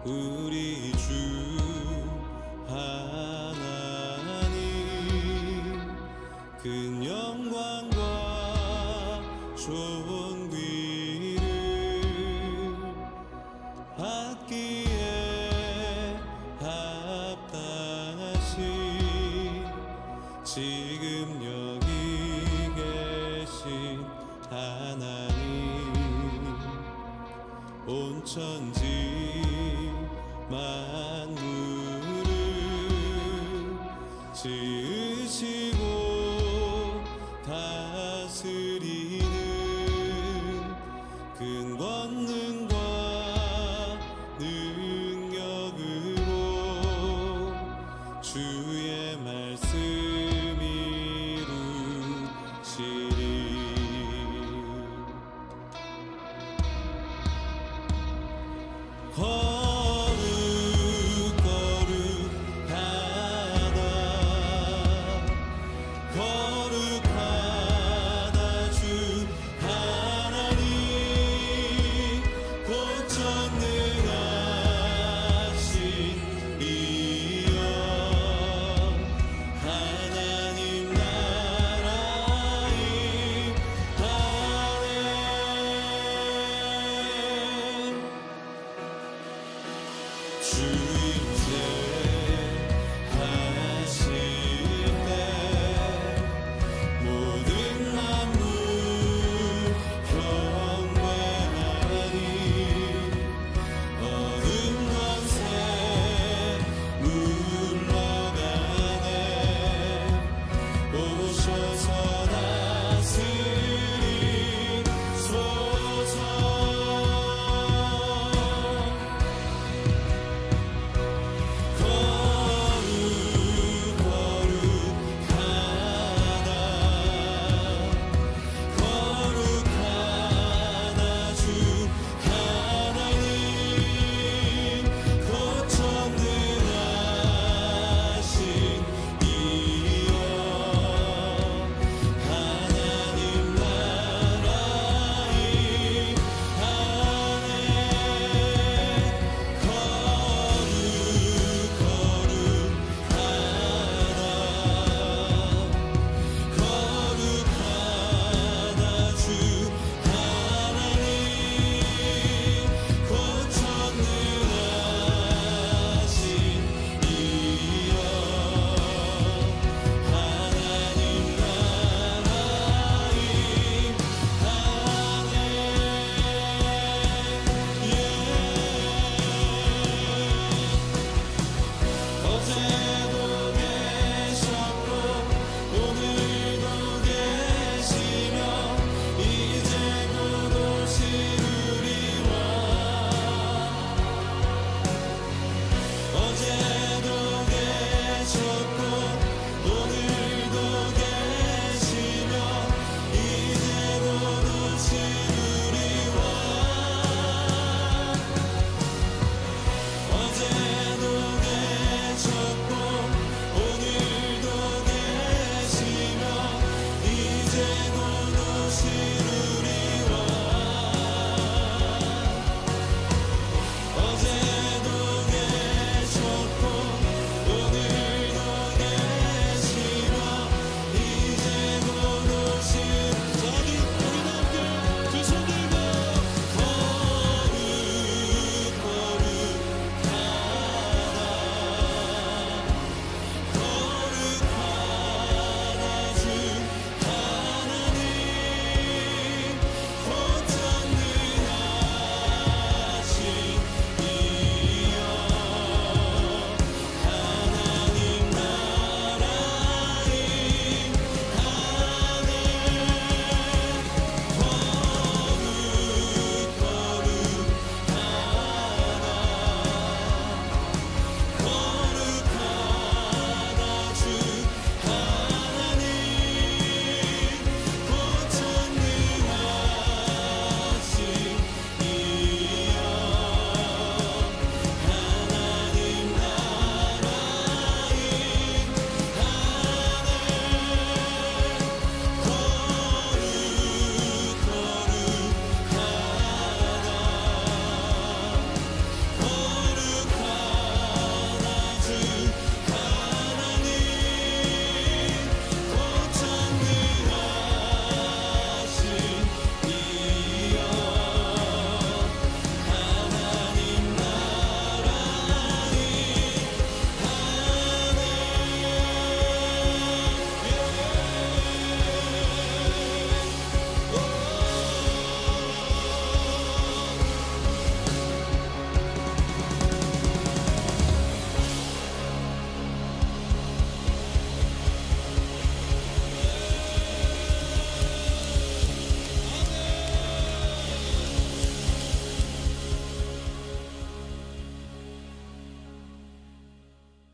우리 주 하나님, 큰 영광과 존귀를 받기에 합당하신 지금 여기 계신 하나님, 온 천지 만물을 지으시고 다스리는 큰 권능과 능력으로 주의 말씀 이루시리. 거룩하다 주 하나님, 곧 전능하신 이여, 하나님 나라의 하네. 주 임재하실 때 모든 만물 경배하니, 어둠 권세 물러가네. 오셔서 다스리소서.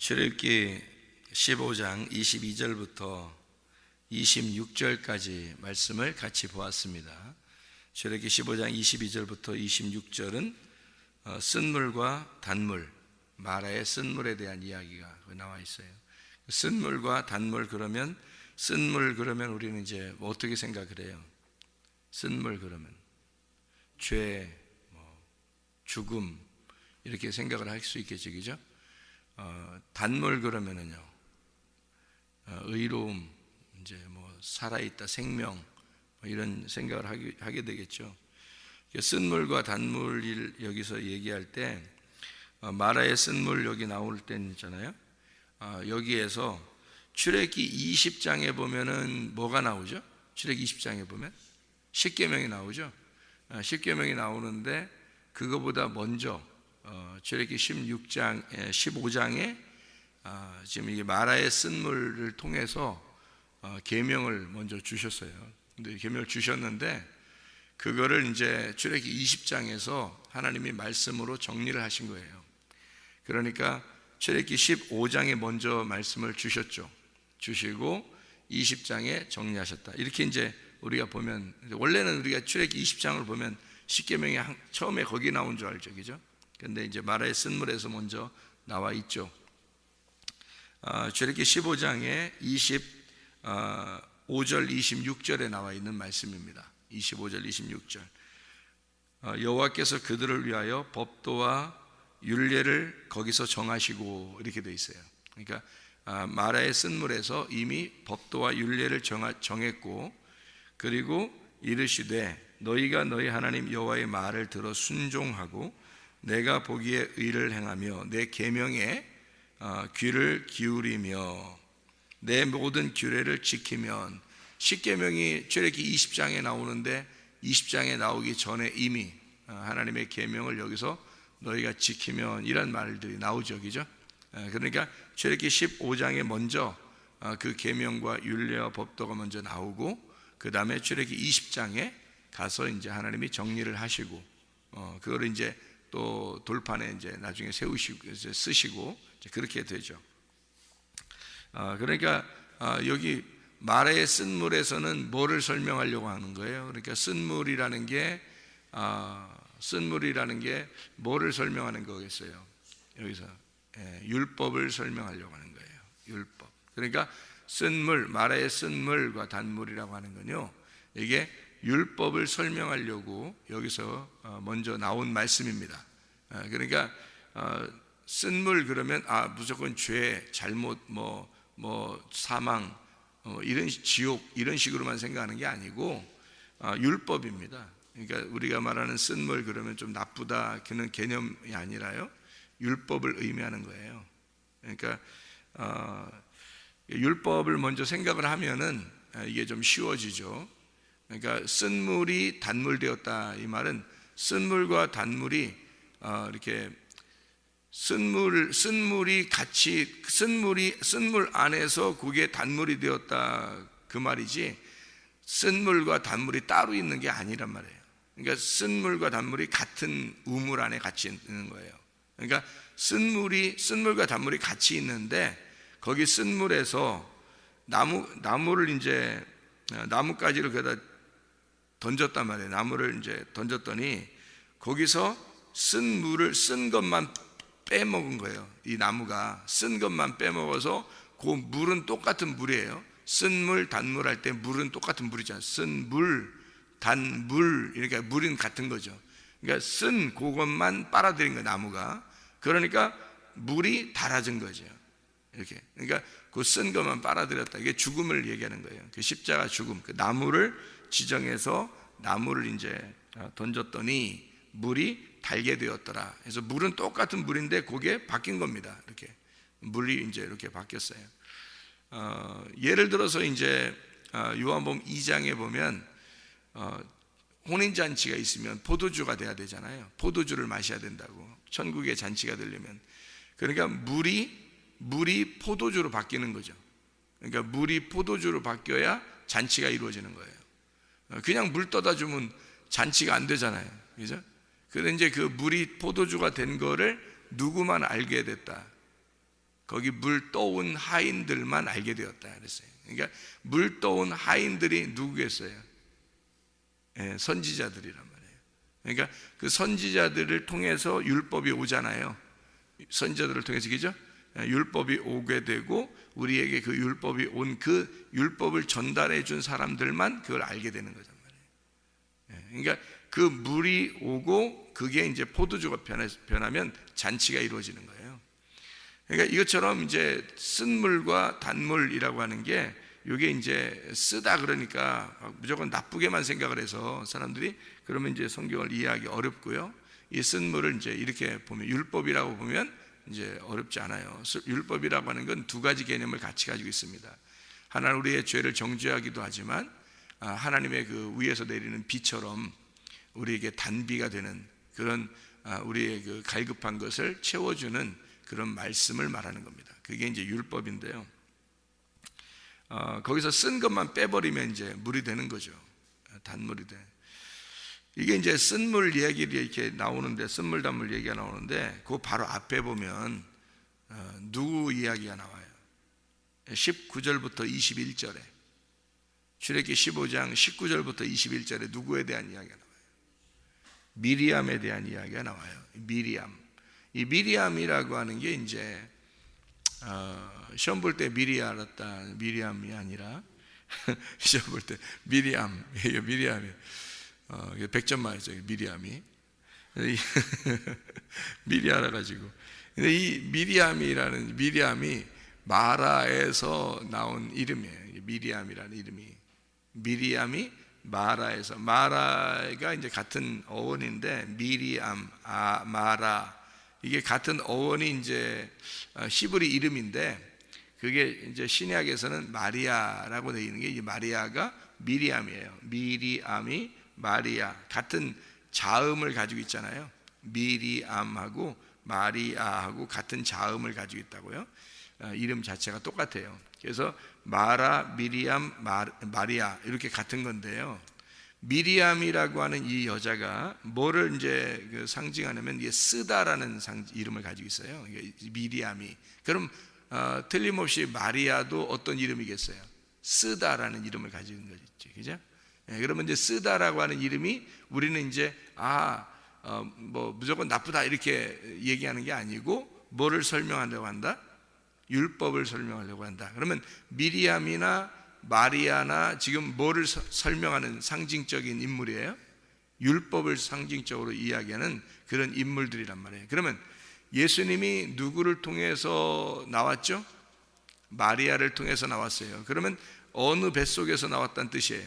출애굽기 15장 22절부터 26절까지 말씀을 같이 보았습니다. 출애굽기 15장 22절부터 26절은 쓴물과 단물, 마라의 쓴물에 대한 이야기가 나와 있어요. 쓴물과 단물 그러면 쓴물 그러면 우리는 이제 어떻게 생각을 해요? 쓴물 그러면 죄, 죽음 이렇게 생각을 할 수 있겠죠, 그죠? 단물 그러면은요, 의로움, 이제 살아있다, 생명 이런 생각을 하게 되겠죠. 쓴물과 단물을 여기서 얘기할 때 마라의 쓴물 여기 나올 땐 있잖아요. 여기에서 출애굽기 20장에 보면은 뭐가 나오죠? 출애굽기 20장에 보면 십계명이 나오죠. 십계명이 나오는데 그거보다 먼저 출애굽기 15장에 지금 이게 마라의 쓴물을 통해서 계명을 먼저 주셨어요. 근데 계명을 주셨는데 그거를 이제 출애굽기 20장에서 하나님이 말씀으로 정리를 하신 거예요. 그러니까 출애굽기 15장에 먼저 말씀을 주셨죠. 주시고 20장에 정리하셨다. 이렇게 이제 우리가 보면, 원래는 우리가 출애굽기 20장을 보면 십계명이 처음에 거기 나온 줄 알죠, 그죠? 근데 이제 마라의 쓴물에서 먼저 나와 있죠. 출애굽기 15장에 25절 26절에 나와 있는 말씀입니다. 25절 26절. 여호와께서 그들을 위하여 법도와 율례를 거기서 정하시고 이렇게 돼 있어요. 그러니까 마라의 쓴물에서 이미 법도와 율례를 정했고, 그리고 이르시되 너희가 너희 하나님 여호와의 말을 들어 순종하고 내가 보기에 의를 행하며 내 계명에 귀를 기울이며 내 모든 규례를 지키면, 십계명이 출애굽기 20장에 나오는데 20장에 나오기 전에 이미 하나님의 계명을 여기서 너희가 지키면 이런 말들이 나오죠, 그죠? 그러니까 출애굽기 15장에 먼저 그 계명과 율례와 법도가 먼저 나오고, 그 다음에 출애굽기 20장에 가서 이제 하나님이 정리를 하시고 그걸 이제 또 돌판에 이제 나중에 세우시고 이제 쓰시고 이제 그렇게 되죠. 그러니까 여기 마라의 쓴물에서는 뭐를 설명하려고 하는 거예요? 그러니까 쓴물이라는 게 뭐를 설명하는 거겠어요? 여기서 율법을 설명하려고 하는 거예요. 율법. 그러니까 쓴물, 마라의 쓴물과 단물이라고 하는 건요, 이게 율법을 설명하려고 여기서 먼저 나온 말씀입니다. 그러니까 쓴물 그러면 무조건 죄, 잘못, 사망, 이런 지옥 이런 식으로만 생각하는 게 아니고 율법입니다. 그러니까 우리가 말하는 쓴물 그러면 좀 나쁘다 그런 개념이 아니라요, 율법을 의미하는 거예요. 그러니까 율법을 먼저 생각을 하면은 이게 좀 쉬워지죠. 그러니까 쓴물이 단물되었다, 이 말은 쓴물과 단물이 이렇게 쓴물이 같이 쓴물 안에서 그게 단물이 되었다, 그 말이지 쓴물과 단물이 따로 있는 게 아니란 말이에요. 그러니까 쓴물과 단물이 같은 우물 안에 같이 있는 거예요. 그러니까 쓴물과 단물이 같이 있는데 거기 쓴물에서 나무를 이제 나뭇가지를 거기다 던졌단 말이에요. 나무를 이제 던졌더니 거기서 쓴 것만 빼먹은 거예요. 이 나무가 쓴 것만 빼먹어서 그 물은 똑같은 물이에요. 쓴물, 단물 할 때 물은 똑같은 물이잖아요. 쓴물, 단물, 이렇게 물은 같은 거죠. 그러니까 쓴 그것만 빨아들인 거예요, 나무가. 그러니까 물이 달아진 거죠. 이렇게. 그러니까 그 쓴 것만 빨아들였다. 이게 죽음을 얘기하는 거예요. 그 십자가 죽음. 그 나무를 지정해서 나무를 이제 던졌더니 물이 달게 되었더라. 그래서 물은 똑같은 물인데 그게 바뀐 겁니다. 이렇게 물이 이제 이렇게 바뀌었어요. 예를 들어서 이제 요한복음 2장에 보면 혼인 잔치가 있으면 포도주가 돼야 되잖아요. 포도주를 마셔야 된다고. 천국의 잔치가 되려면. 그러니까 물이 포도주로 바뀌는 거죠. 그러니까 물이 포도주로 바뀌어야 잔치가 이루어지는 거예요. 그냥 물 떠다 주면 잔치가 안 되잖아요, 그죠? 그런데 이제 그 물이 포도주가 된 거를 누구만 알게 됐다. 거기 물 떠온 하인들만 알게 되었다 그랬어요. 그러니까 물 떠온 하인들이 누구겠어요? 예, 선지자들이란 말이에요. 그러니까 그 선지자들을 통해서 율법이 오잖아요. 선지자들을 통해서, 그죠? 율법이 오게 되고 우리에게 그 율법이 온 그 율법을 전달해 준 사람들만 그걸 알게 되는 거란 말이에요. 그러니까 그 물이 오고 그게 이제 포도주가 변하면 잔치가 이루어지는 거예요. 그러니까 이것처럼 이제 쓴물과 단물이라고 하는 게 이게 이제 쓰다 그러니까 무조건 나쁘게만 생각을 해서 사람들이 그러면 이제 성경을 이해하기 어렵고요. 이 쓴물을 이제 이렇게 보면 율법이라고 보면 이제 어렵지 않아요. 율법이라고 하는 건 두 가지 개념을 같이 가지고 있습니다. 하나는 우리의 죄를 정죄하기도 하지만 하나님의 그 위에서 내리는 비처럼 우리에게 단비가 되는 그런 우리의 그 갈급한 것을 채워주는 그런 말씀을 말하는 겁니다. 그게 이제 율법인데요. 거기서 쓴 것만 빼버리면 이제 물이 되는 거죠. 단물이 돼. 이게 이제 쓴물 얘기를 이렇게 나오는데, 쓴물 단물 얘기가 나오는데 그 바로 앞에 보면 누구 이야기가 나와요? 19절부터 21절에, 출애굽기 15장 19절부터 21절에 누구에 대한 이야기가 나와요? 미리암에 대한 이야기가 나와요. 미리암. 이 미리암이라고 하는 게 이제 시험 볼 때 미리 알았다, 미리암이 아니라 시험 볼 때 미리암, 이게 미리암이 100점 맞죠, 미리암이. 미리 알아가지고. 근데 이 미리암이 마라에서 나온 이름이에요. 미리암이라는 이름이. 미리암이 마라에서, 마라가 이제 같은 어원인데 미리암, 마라, 이게 같은 어원이 이제 히브리 이름인데 그게 이제 신약에서는 마리아라고 되어 있는 게, 이 마리아가 미리암이에요. 미리암이 마리아, 같은 자음을 가지고 있잖아요. 미리암하고 마리아하고 같은 자음을 가지고 있다고요. 이름 자체가 똑같아요. 그래서 마라, 미리암, 마리아 이렇게 같은 건데요. 미리암이라고 하는 이 여자가 뭐를 이제 상징하냐면 이게 쓰다라는 이름을 가지고 있어요. 미리암이. 그럼 틀림없이 마리아도 어떤 이름이겠어요? 쓰다라는 이름을 가지고 있는 거죠, 그죠? 그러면 이제 쓰다라고 하는 이름이 우리는 이제 뭐 무조건 나쁘다 이렇게 얘기하는 게 아니고 뭐를 설명하려고 한다? 율법을 설명하려고 한다. 그러면 미리암이나 마리아나 지금 뭐를 설명하는 상징적인 인물이에요? 율법을 상징적으로 이야기하는 그런 인물들이란 말이에요. 그러면 예수님이 누구를 통해서 나왔죠? 마리아를 통해서 나왔어요. 그러면 어느 뱃속에서 나왔다는 뜻이에요?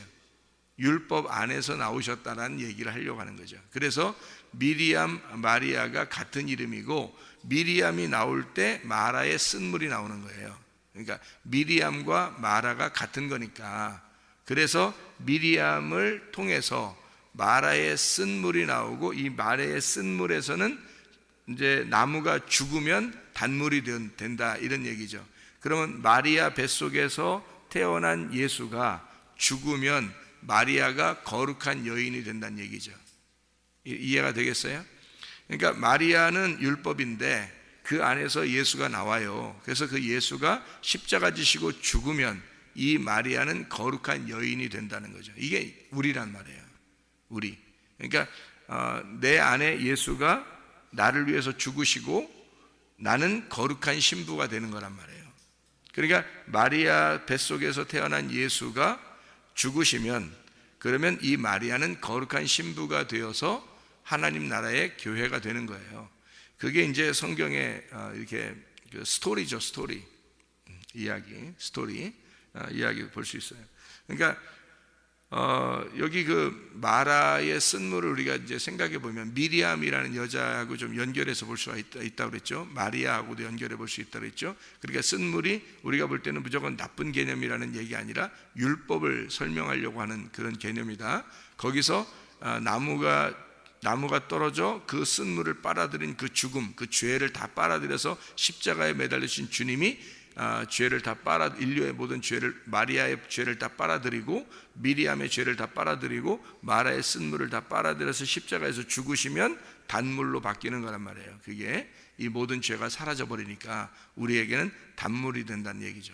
율법 안에서 나오셨다는 얘기를 하려고 하는 거죠. 그래서 미리암, 마리아가 같은 이름이고 미리암이 나올 때 마라의 쓴물이 나오는 거예요. 그러니까 미리암과 마라가 같은 거니까, 그래서 미리암을 통해서 마라의 쓴물이 나오고 이 마라의 쓴물에서는 이제 나무가 죽으면 단물이 된다 이런 얘기죠. 그러면 마리아 뱃속에서 태어난 예수가 죽으면 마리아가 거룩한 여인이 된다는 얘기죠. 이해가 되겠어요? 그러니까 마리아는 율법인데 그 안에서 예수가 나와요. 그래서 그 예수가 십자가 지시고 죽으면 이 마리아는 거룩한 여인이 된다는 거죠. 이게 우리란 말이에요. 우리. 그러니까 내 안에 예수가 나를 위해서 죽으시고 나는 거룩한 신부가 되는 거란 말이에요. 그러니까 마리아 뱃속에서 태어난 예수가 죽으시면, 그러면 이 마리아는 거룩한 신부가 되어서 하나님 나라의 교회가 되는 거예요. 그게 이제 성경의 이렇게 스토리죠, 스토리. 이야기 볼 수 있어요. 그러니까 여기 그 마라의 쓴물을 우리가 이제 생각해 보면 미리암이라는 여자하고 좀 연결해서 볼 수가 있다고 그랬죠. 마리아하고도 연결해 볼 수 있다고 그랬죠. 그러니까 쓴물이 우리가 볼 때는 무조건 나쁜 개념이라는 얘기 아니라 율법을 설명하려고 하는 그런 개념이다. 거기서 나무가 떨어져 그 쓴물을 빨아들인 그 죽음, 그 죄를 다 빨아들여서 십자가에 매달리신 주님이 죄를 다 인류의 모든 죄를, 마리아의 죄를 다 빨아들이고 미리암의 죄를 다 빨아들이고 마라의 쓴물을 다 빨아들여서 십자가에서 죽으시면 단물로 바뀌는 거란 말이에요. 그게 이 모든 죄가 사라져 버리니까 우리에게는 단물이 된다는 얘기죠.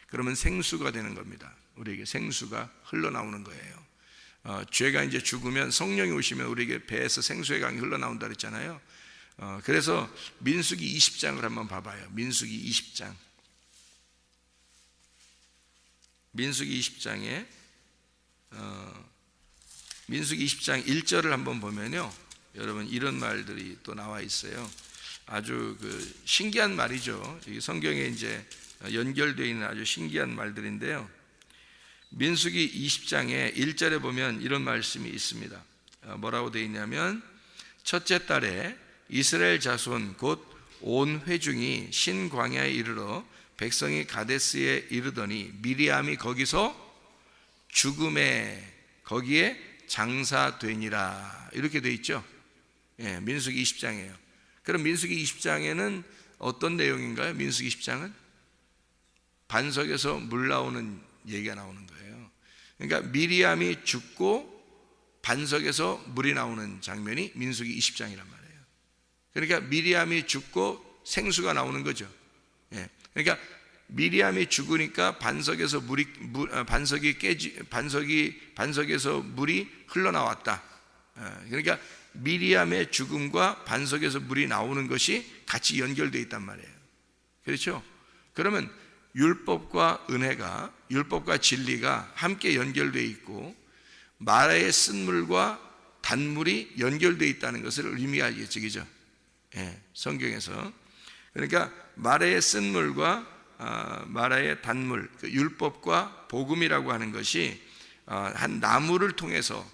그러면 생수가 되는 겁니다. 우리에게 생수가 흘러나오는 거예요. 죄가 이제 죽으면 성령이 오시면 우리에게 배에서 생수의 강이 흘러나온다 그랬잖아요. 그래서 민수기 20장을 한번 봐봐요. 민수기 20장. 민수기 20장에 민수기 20장 1절을 한번 보면요, 여러분 이런 말들이 또 나와 있어요. 아주 신기한 말이죠. 이 성경에 이제 연결되어 있는 아주 신기한 말들인데요. 민수기 20장에 1절에 보면 이런 말씀이 있습니다. 뭐라고 되어 있냐면, 첫째 달에 이스라엘 자손 곧 온 회중이 신광야에 이르러 백성이 가데스에 이르더니 미리암이 거기서 죽음에 거기에 장사되니라, 이렇게 되어 있죠. 민수기 20장이에요. 그럼 민수기 20장에는 어떤 내용인가요? 민수기 20장은 반석에서 물 나오는 얘기가 나오는 거예요. 그러니까 미리암이 죽고 반석에서 물이 나오는 장면이 민수기 20장이란 말이에요. 그러니까 미리암이 죽고 생수가 나오는 거죠. 그러니까 미리암이 죽으니까 반석에서 반석에서 물이 흘러나왔다. 그러니까 미리암의 죽음과 반석에서 물이 나오는 것이 같이 연결되어 있단 말이에요. 그렇죠? 그러면 율법과 은혜가, 율법과 진리가 함께 연결되어 있고 마라의 쓴물과 단물이 연결되어 있다는 것을 의미하겠죠, 그죠? 성경에서. 그러니까 마라의 쓴물과 마라의 단물, 율법과 복음이라고 하는 것이 한 나무를 통해서,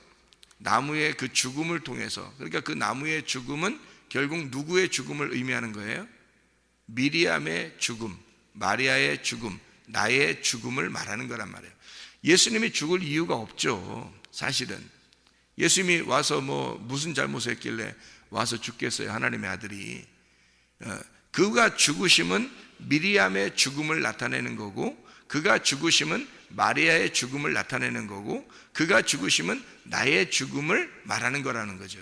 나무의 그 죽음을 통해서, 그러니까 그 나무의 죽음은 결국 누구의 죽음을 의미하는 거예요? 미리암의 죽음, 마리아의 죽음, 나의 죽음을 말하는 거란 말이에요. 예수님이 죽을 이유가 없죠. 사실은 예수님이 와서 무슨 잘못을 했길래 와서 죽겠어요, 하나님의 아들이. 그가 죽으심은 미리암의 죽음을 나타내는 거고, 그가 죽으심은 마리아의 죽음을 나타내는 거고, 그가 죽으심은 나의 죽음을 말하는 거라는 거죠.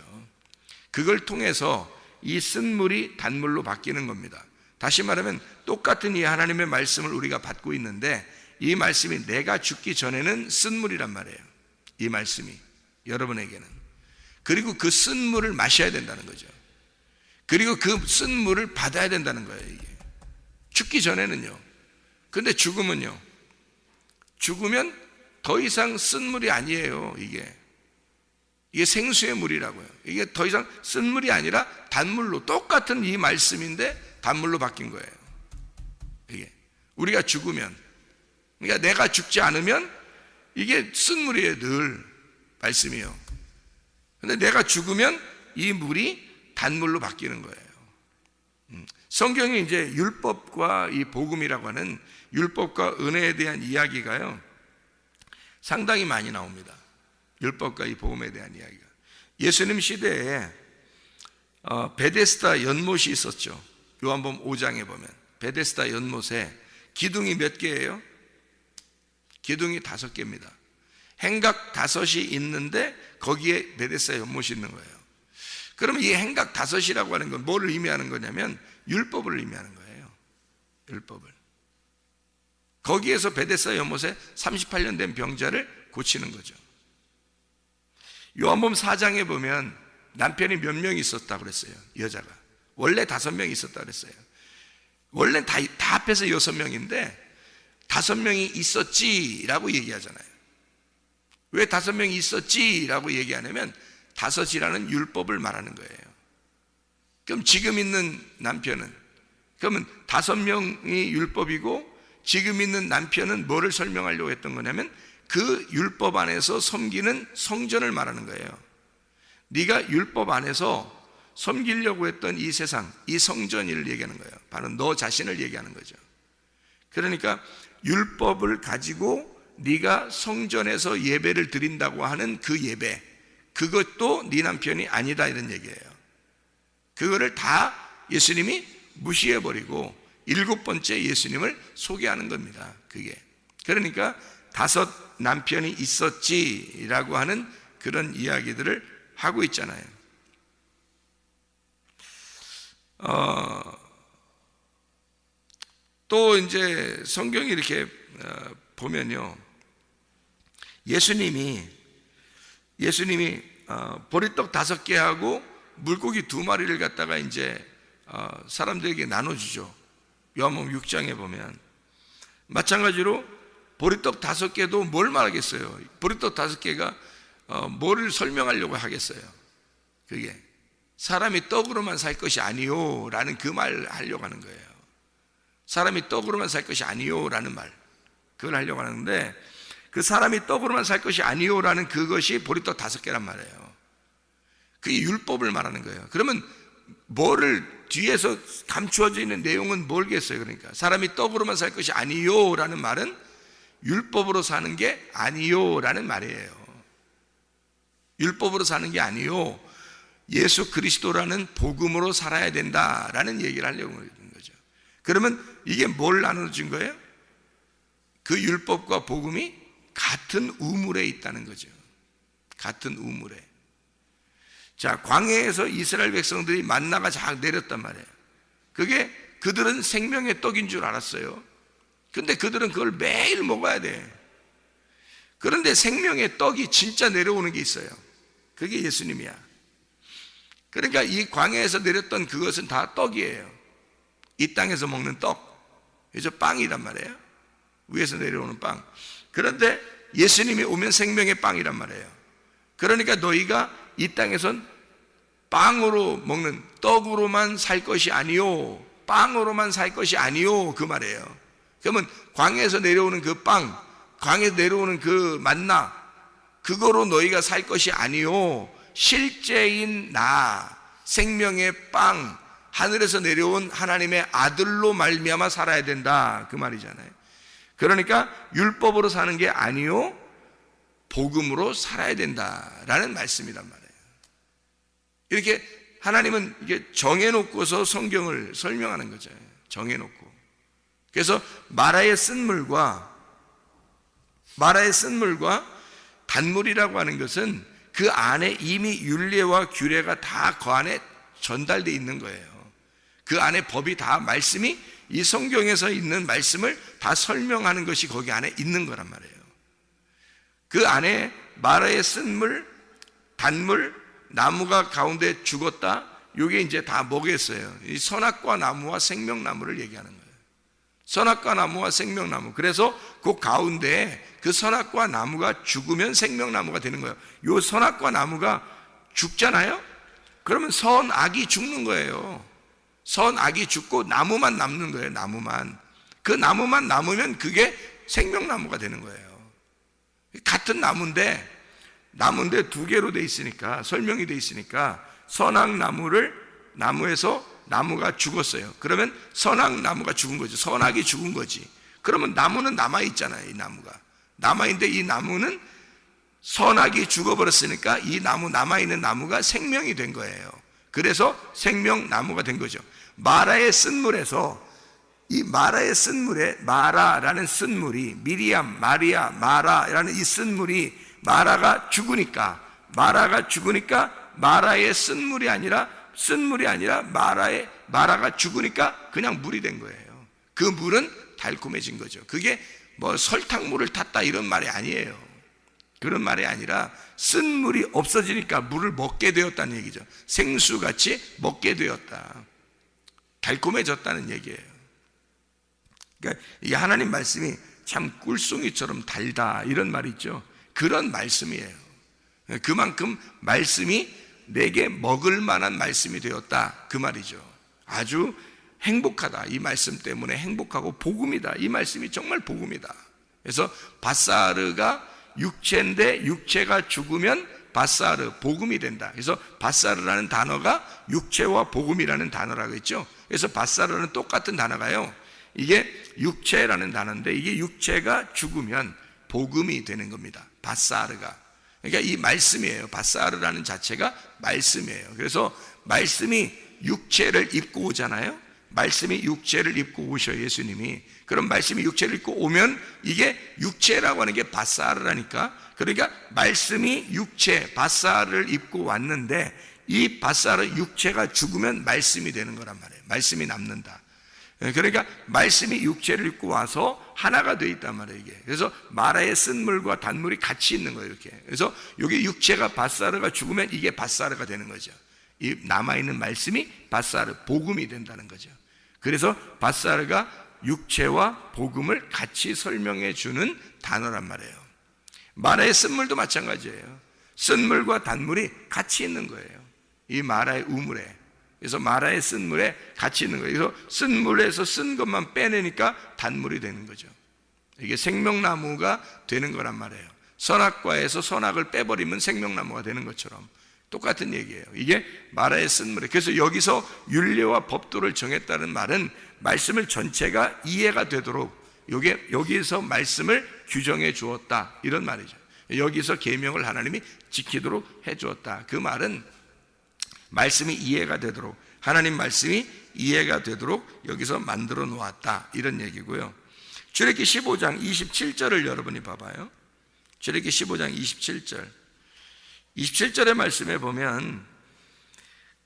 그걸 통해서 이 쓴물이 단물로 바뀌는 겁니다. 다시 말하면 똑같은 이 하나님의 말씀을 우리가 받고 있는데, 이 말씀이 내가 죽기 전에는 쓴물이란 말이에요. 이 말씀이 여러분에게는. 그리고 그 쓴물을 마셔야 된다는 거죠. 그리고 그 쓴물을 받아야 된다는 거예요, 이게. 죽기 전에는요. 근데 죽으면요, 죽으면 더 이상 쓴물이 아니에요. 이게 생수의 물이라고요. 이게 더 이상 쓴물이 아니라 단물로, 똑같은 이 말씀인데 단물로 바뀐 거예요. 이게 우리가 죽으면, 그러니까 내가 죽지 않으면 이게 쓴물이에요, 늘 말씀이요. 근데 내가 죽으면 이 물이 단물로 바뀌는 거예요. 성경이 이제 율법과 이 복음이라고 하는, 율법과 은혜에 대한 이야기가요, 상당히 많이 나옵니다. 율법과 이 복음에 대한 이야기가. 예수님 시대에 베데스다 연못이 있었죠. 요한복음 5장에 보면 베데스다 연못에 기둥이 몇 개예요? 기둥이 5개입니다. 행각 5이 있는데 거기에 베데스다 연못이 있는 거예요. 그러면 이 행각 5이라고 하는 건 뭘 의미하는 거냐면 율법을 의미하는 거예요. 율법을. 거기에서 베데스다 연못에 38년 된 병자를 고치는 거죠. 요한복음 4장에 보면 남편이 몇 명 있었다고 그랬어요, 여자가. 원래 5명 있었다고 그랬어요. 원래 다 합해서 6명인데 5명이 있었지라고 얘기하잖아요. 왜 5명이 있었지라고 얘기하냐면 5이라는 율법을 말하는 거예요. 그럼 지금 있는 남편은, 그러면 5명이 율법이고 지금 있는 남편은 뭐를 설명하려고 했던 거냐면 그 율법 안에서 섬기는 성전을 말하는 거예요. 네가 율법 안에서 섬기려고 했던 이 세상, 이 성전을 얘기하는 거예요. 바로 너 자신을 얘기하는 거죠. 그러니까 율법을 가지고 네가 성전에서 예배를 드린다고 하는 그 예배, 그것도 네 남편이 아니다, 이런 얘기예요. 그거를 다 예수님이 무시해버리고 7번째 예수님을 소개하는 겁니다. 그게 그러니까 5 남편이 있었지라고 하는 그런 이야기들을 하고 있잖아요. 또 이제 성경이 이렇게 보면요, 예수님이 보리떡 5개하고 물고기 2마리를 갖다가 이제 사람들에게 나눠주죠. 요한복음 6장에 보면 마찬가지로 보리떡 5개도 뭘 말하겠어요? 보리떡 5개가 뭐를 설명하려고 하겠어요? 그게 사람이 떡으로만 살 것이 아니요 라는 그 말을 하려고 하는 거예요. 사람이 떡으로만 살 것이 아니요 라는 말, 그걸 하려고 하는데, 그 사람이 떡으로만 살 것이 아니요 라는 그것이 보리떡 5개란 말이에요. 그게 율법을 말하는 거예요. 그러면 뭐를 뒤에서 감추어져 있는 내용은 뭘겠어요? 그러니까 사람이 떡으로만 살 것이 아니요 라는 말은 율법으로 사는 게 아니요 라는 말이에요. 율법으로 사는 게 아니요, 예수 그리스도라는 복음으로 살아야 된다라는 얘기를 하려고 하는 거죠. 그러면 이게 뭘 나눠준 거예요? 그 율법과 복음이 같은 우물에 있다는 거죠. 같은 우물에. 자, 광야에서 이스라엘 백성들이 만나가 쫙 내렸단 말이에요. 그게 그들은 생명의 떡인 줄 알았어요. 근데 그들은 그걸 매일 먹어야 돼. 그런데 생명의 떡이 진짜 내려오는 게 있어요. 그게 예수님이야. 그러니까 이 광야에서 내렸던 그것은 다 떡이에요. 이 땅에서 먹는 떡, 그래서 빵이란 말이에요. 위에서 내려오는 빵. 그런데 예수님이 오면 생명의 빵이란 말이에요. 그러니까 너희가 이 땅에선 빵으로 먹는, 떡으로만 살 것이 아니요, 빵으로만 살 것이 아니요, 그 말이에요. 그러면 광야에서 내려오는 그 빵, 광야에서 내려오는 그 만나, 그거로 너희가 살 것이 아니요, 실제인 나, 생명의 빵, 하늘에서 내려온 하나님의 아들로 말미암아 살아야 된다, 그 말이잖아요. 그러니까 율법으로 사는 게 아니요, 복음으로 살아야 된다라는 말씀이란 말이에요. 이렇게 하나님은 이게 정해놓고서 성경을 설명하는 거죠. 정해놓고. 그래서 마라의 쓴물과 단물이라고 하는 것은 그 안에 이미 율례와 규례가 다 그 안에 전달되어 있는 거예요. 그 안에 법이 다, 말씀이 이 성경에서 있는 말씀을 다 설명하는 것이 거기 안에 있는 거란 말이에요. 그 안에 마라의 쓴물, 단물, 나무가 가운데 죽었다, 이게 이제 다 뭐겠어요? 이 선악과 나무와 생명나무를 얘기하는 거예요. 선악과 나무와 생명나무. 그래서 그 가운데 그 선악과 나무가 죽으면 생명나무가 되는 거예요. 이 선악과 나무가 죽잖아요? 그러면 선악이 죽는 거예요. 선악이 죽고 나무만 남는 거예요. 나무만. 그 나무만 남으면 그게 생명나무가 되는 거예요. 같은 나무인데 2개로 돼 있으니까, 설명이 돼 있으니까, 나무에서 나무가 죽었어요. 그러면 선악나무가 죽은 거죠. 선악이 죽은 거지. 그러면 나무는 남아있잖아요. 이 나무가 남아있는데, 이 나무는 선악이 죽어버렸으니까 이 나무, 남아있는 나무가 생명이 된 거예요. 그래서 생명나무가 된 거죠. 마라의 쓴물에서, 이 마라의 쓴물에, 마라라는 쓴물이, 미리암, 마리아, 마라라는 이 쓴물이, 마라가 죽으니까 마라의 쓴물이 아니라 마라가 죽으니까 그냥 물이 된 거예요. 그 물은 달콤해진 거죠. 그게 뭐 설탕물을 탔다 이런 말이 아니에요. 그런 말이 아니라 쓴물이 없어지니까 물을 먹게 되었다는 얘기죠. 생수같이 먹게 되었다, 달콤해졌다는 얘기예요. 그러니까 이 하나님 말씀이 참 꿀송이처럼 달다, 이런 말이 있죠. 그런 말씀이에요. 그만큼 말씀이 내게 먹을 만한 말씀이 되었다, 그 말이죠. 아주 행복하다, 이 말씀 때문에 행복하고 복음이다, 이 말씀이 정말 복음이다. 그래서 바사르가 육체인데, 육체가 죽으면 바사르, 복음이 된다. 그래서 바사르라는 단어가 육체와 복음이라는 단어라고 했죠. 그래서 바사르는 똑같은 단어가요, 이게 육체라는 단어인데, 이게 육체가 죽으면 복음이 되는 겁니다. 바사르가. 그러니까 이 말씀이에요. 바사르라는 자체가 말씀이에요. 그래서 말씀이 육체를 입고 오잖아요. 말씀이 육체를 입고 오셔, 예수님이. 그럼 말씀이 육체를 입고 오면 이게 육체라고 하는 게 바사르라니까. 그러니까 말씀이 육체, 바사르를 입고 왔는데 이 바사르 육체가 죽으면 말씀이 되는 거란 말이에요. 말씀이 남는다. 그러니까 말씀이 육체를 입고 와서 하나가 되어 있단 말이에요, 이게. 그래서 마라의 쓴물과 단물이 같이 있는 거예요, 이렇게. 그래서 여기 육체가 바사르가 죽으면 이게 바사르가 되는 거죠. 이 남아있는 말씀이 바사르, 복음이 된다는 거죠. 그래서 바사르가 육체와 복음을 같이 설명해 주는 단어란 말이에요. 마라의 쓴물도 마찬가지예요. 쓴물과 단물이 같이 있는 거예요, 이 마라의 우물에. 그래서 마라의 쓴물에 같이 있는 거예요. 그래서 쓴물에서 쓴 것만 빼내니까 단물이 되는 거죠. 이게 생명나무가 되는 거란 말이에요. 선악과에서 선악을 빼버리면 생명나무가 되는 것처럼 똑같은 얘기예요. 이게 마라의 쓴물에. 그래서 여기서 율례와 법도를 정했다는 말은 말씀을 전체가 이해가 되도록 여기에서 말씀을 규정해 주었다, 이런 말이죠. 여기서 계명을 하나님이 지키도록 해 주었다. 그 말은 말씀이 이해가 되도록, 하나님 말씀이 이해가 되도록 여기서 만들어 놓았다, 이런 얘기고요. 출애굽기 15장 27절을 여러분이 봐봐요. 출애굽기 15장 27절의 말씀에 보면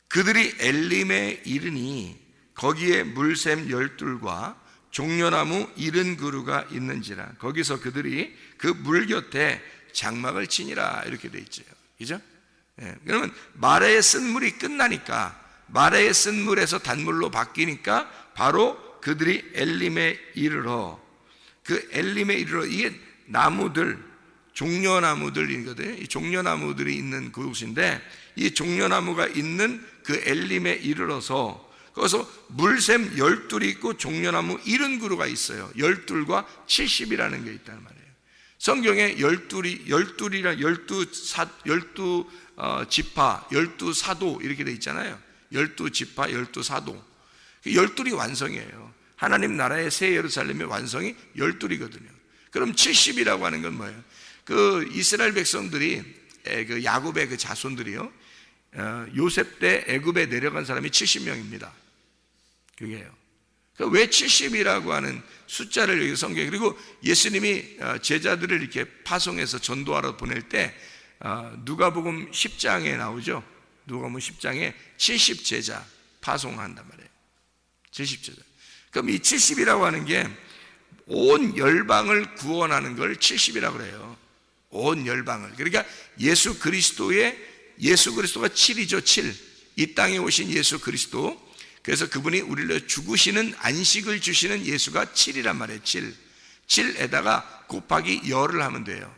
그들이 엘림에 이르니 거기에 물샘 12과 종려나무 70그루가 있는지라. 거기서 그들이 그 물 곁에 장막을 치니라, 이렇게 돼 있죠. 그죠? 그러면 마라의 쓴물이 끝나니까, 마라의 쓴물에서 단물로 바뀌니까 바로 그들이 엘림에 이르러, 그 엘림에 이르러, 이게 나무들, 종려나무들이거든요. 이 종려나무들이 있는 그곳인데, 이 종려나무가 있는 그 엘림에 이르러서 거기서 물샘 12이 있고 종려나무 70그루가 있어요. 12과 70이라는 게 있단 말이에요. 성경에 12이랑 12 지파, 12사도 이렇게 돼 있잖아요. 12지파, 12사도. 12이 완성이에요. 하나님 나라의 새 예루살렘의 완성이 12이거든요. 그럼 70이라고 하는 건 뭐예요? 그 이스라엘 백성들이, 그 야곱의 그 자손들이요, 요셉 때 애굽에 내려간 사람이 70명입니다. 그게요. 왜 70이라고 하는 숫자를 여기 성경에, 그리고 예수님이 제자들을 이렇게 파송해서 전도하러 보낼 때 누가복음 10장에 나오죠. 누가복음 10장에 70제자 파송한단 말이에요. 70제자. 그럼 이 70이라고 하는 게 온 열방을 구원하는 걸 70이라고 그래요. 온 열방을. 그러니까 예수 그리스도가 7이죠. 7. 이 땅에 오신 예수 그리스도. 그래서 그분이 우리를 죽으시는, 안식을 주시는 예수가 7이란 말이에요. 7. 7에다가 곱하기 열을 하면 돼요.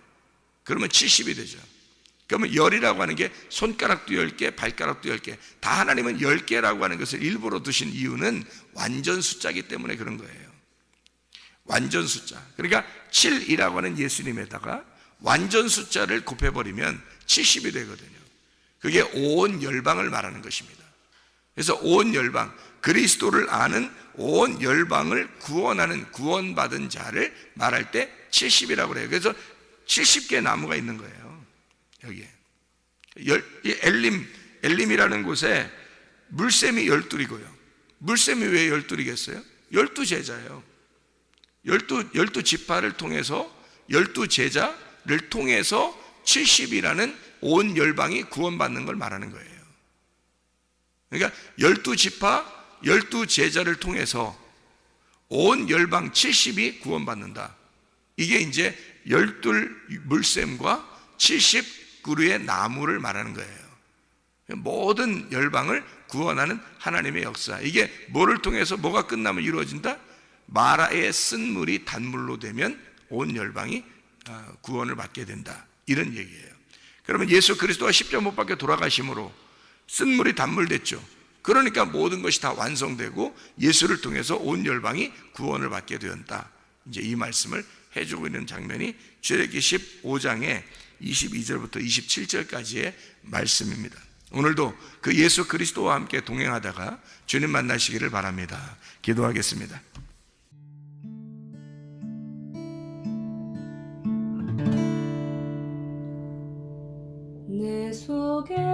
그러면 70이 되죠. 그러면 열이라고 하는 게 손가락도 10개, 발가락도 10개. 다 하나님은 10개라고 하는 것을 일부러 두신 이유는 완전 숫자이기 때문에 그런 거예요. 완전 숫자. 그러니까 7이라고 하는 예수님에다가 완전 숫자를 곱해버리면 70이 되거든요. 그게 온 열방을 말하는 것입니다. 그래서 온 열방, 그리스도를 아는 온 열방을 구원하는, 구원받은 자를 말할 때 70이라고 그래요. 그래서 70개 나무가 있는 거예요, 여기에. 엘림이라는 곳에 물샘이 12이고요. 물샘이 왜 12이겠어요? 12제자예요. 12지파를 통해서, 12제자를 통해서 70이라는 온 열방이 구원받는 걸 말하는 거예요. 그러니까 12지파, 12제자를 통해서 온 열방 70이 구원받는다. 이게 이제 12 물샘과 70그루의 나무를 말하는 거예요. 모든 열방을 구원하는 하나님의 역사. 이게 뭐를 통해서, 뭐가 끝나면 이루어진다? 마라의 쓴물이 단물로 되면 온 열방이 구원을 받게 된다, 이런 얘기예요. 그러면 예수 그리스도가 십자가 못 박혀 돌아가심으로 쓴물이 단물 됐죠. 그러니까 모든 것이 다 완성되고 예수를 통해서 온 열방이 구원을 받게 되었다. 이제 이 말씀을 해주고 있는 장면이 출애굽기 15장의 22절부터 27절까지의 말씀입니다. 오늘도 그 예수 그리스도와 함께 동행하다가 주님 만나시기를 바랍니다. 기도하겠습니다. 내 속에